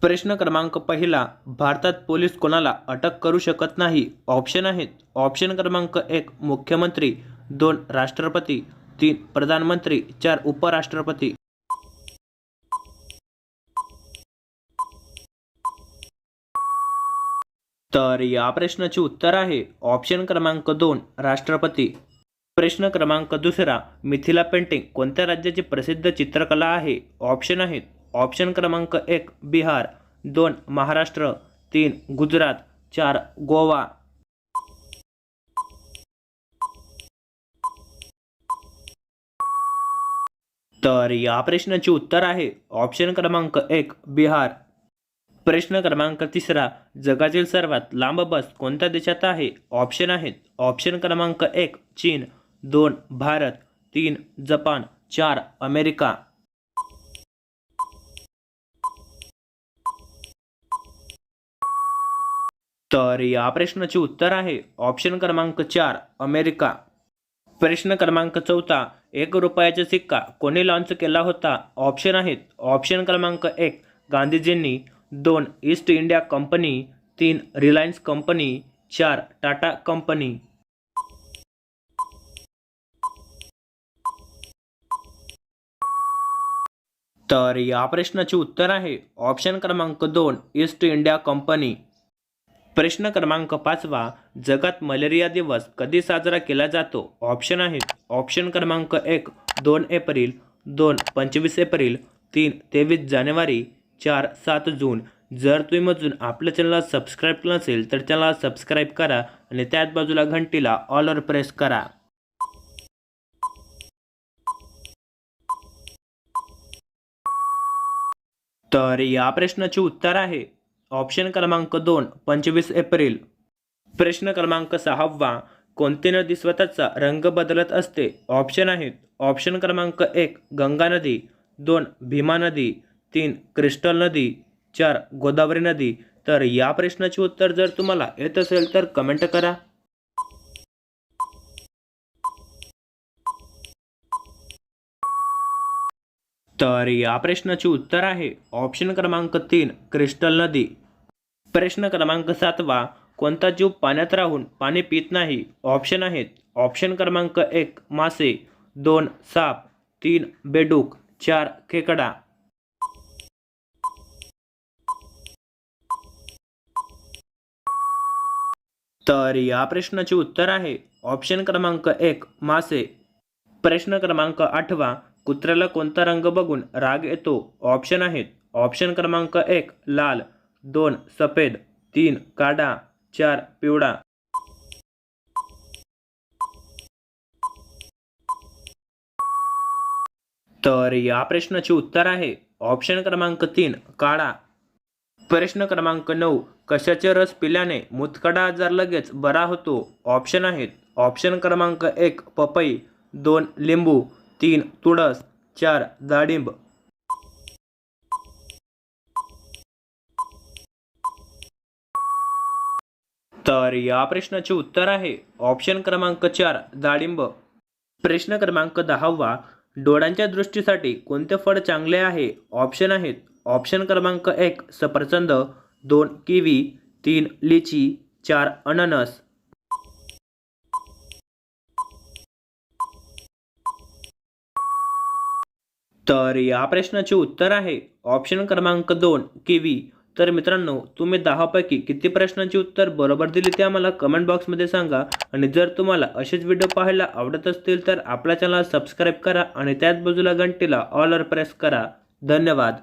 प्रश्न क्रमांक पहिला, भारतात पोलीस कोणाला अटक करू शकत नाही? ऑप्शन आहेत. ऑप्शन क्रमांक 1 मुख्यमंत्री, 2 राष्ट्रपती, 3 प्रधानमंत्री, 4 उपराष्ट्रपती. तर या प्रश्नाचे उत्तर आहे ऑप्शन क्रमांक 2 राष्ट्रपती. प्रश्न क्रमांक दुसरा, मिथिला पेंटिंग कोणत्या राज्याची प्रसिद्ध चित्रकला आहे? ऑप्शन आहेत. ऑप्शन क्रमांक 1 बिहार, 2 महाराष्ट्र, 3 गुजरात, 4 गोवा. तर या प्रश्नाचे उत्तर आहे ऑप्शन क्रमांक 1 बिहार. प्रश्न क्रमांक तिसरा, जगातील सर्वात लांब बस कोणत्या देशात आहे? ऑप्शन आहेत. ऑप्शन क्रमांक 1 चीन, 2 भारत, 3 जपान, 4 अमेरिका. तर या प्रश्नाचे उत्तर आहे ऑप्शन क्रमांक 4 अमेरिका. प्रश्न क्रमांक चौथा, 1 रुपयाचा सिक्का कोणी लॉन्च केला होता? ऑप्शन आहेत. ऑप्शन क्रमांक 1 गांधीजींनी, 2 east India company, 3 Reliance company, 4 Tata company. तर या प्रश्नाचे उत्तर आहे ऑप्शन क्रमांक 2 ईस्ट इंडिया कंपनी. प्रश्न क्रमांक 5वा, जगात मलेरिया दिवस कधी साजरा केला जातो? ऑप्शन आहेत. ऑप्शन क्रमांक 1 2 एप्रिल, 2 25 एप्रिल, 3 23 जानेवारी, 4 7 जून. जर तुम्ही अजून आपल्या चॅनलला सबस्क्राईब केलं नसेल तर चॅनलला सबस्क्राईब करा आणि त्याच बाजूला घंटीला ऑलवर प्रेस करा. तर या प्रश्नाचे उत्तर आहे ऑप्शन क्रमांक 2 25 एप्रिल. प्रश्न क्रमांक 6वा, कोणती नदी स्वतःचा रंग बदलत असते? ऑप्शन आहेत. ऑप्शन क्रमांक 1 गंगा नदी, 2 भीमा नदी, 3 क्रिस्टल नदी, 4 गोदावरी नदी. तर या प्रश्नाचे उत्तर जर तुम्हाला येत असेल तर कमेंट करा. तर या प्रश्नाचे उत्तर आहे ऑप्शन क्रमांक 3 क्रिस्टल नदी. प्रश्न क्रमांक 7वा, कोणता जीव पाण्यात राहून पाणी पित नाही? ऑप्शन आहेत. ऑप्शन क्रमांक 1 मासे, 2 साप, 3 बेडूक, 4 खेकडा. तर या प्रश्नाचे उत्तर आहे ऑप्शन क्रमांक 1 मासे. प्रश्न क्रमांक 8वा, कुत्र्याला कोणता रंग बघून राग येतो? ऑप्शन आहेत. ऑप्शन क्रमांक 1 लाल, 2 सफेद, 3 काळा, 4 पिवळा. तर या प्रश्नाचे उत्तर आहे ऑप्शन क्रमांक 3 काळा. प्रश्न क्रमांक 9, कशाचे रस पिल्याने मुतखडा आजार लगेच बरा होतो? ऑप्शन आहेत. ऑप्शन क्रमांक 1 पपई, 2 लिंबू, 3 तुळस, 4 डाळिंब. तर या प्रश्नाचे उत्तर आहे ऑप्शन क्रमांक 4 डाळिंब. प्रश्न क्रमांक 10वा, डोळ्यांच्या दृष्टीसाठी कोणते फळ चांगले आहे? ऑप्शन आहेत. ऑप्शन क्रमांक 1 सफरचंद, 2 किवी, 3 लिची, 4 अननस. तर या प्रश्नाचे उत्तर आहे ऑप्शन क्रमांक 2 किवी. तर मित्रांनो, तुम्ही 10 पैकी किती प्रश्नांची उत्तर बरोबर दिली ते आम्हाला कमेंट बॉक्समध्ये सांगा. आणि जर तुम्हाला असेच व्हिडिओ पाहायला आवडत असतील तर आपल्या चॅनलला सबस्क्राईब करा आणि त्याच बाजूला घंटीला ऑलवर प्रेस करा. धन्यवाद.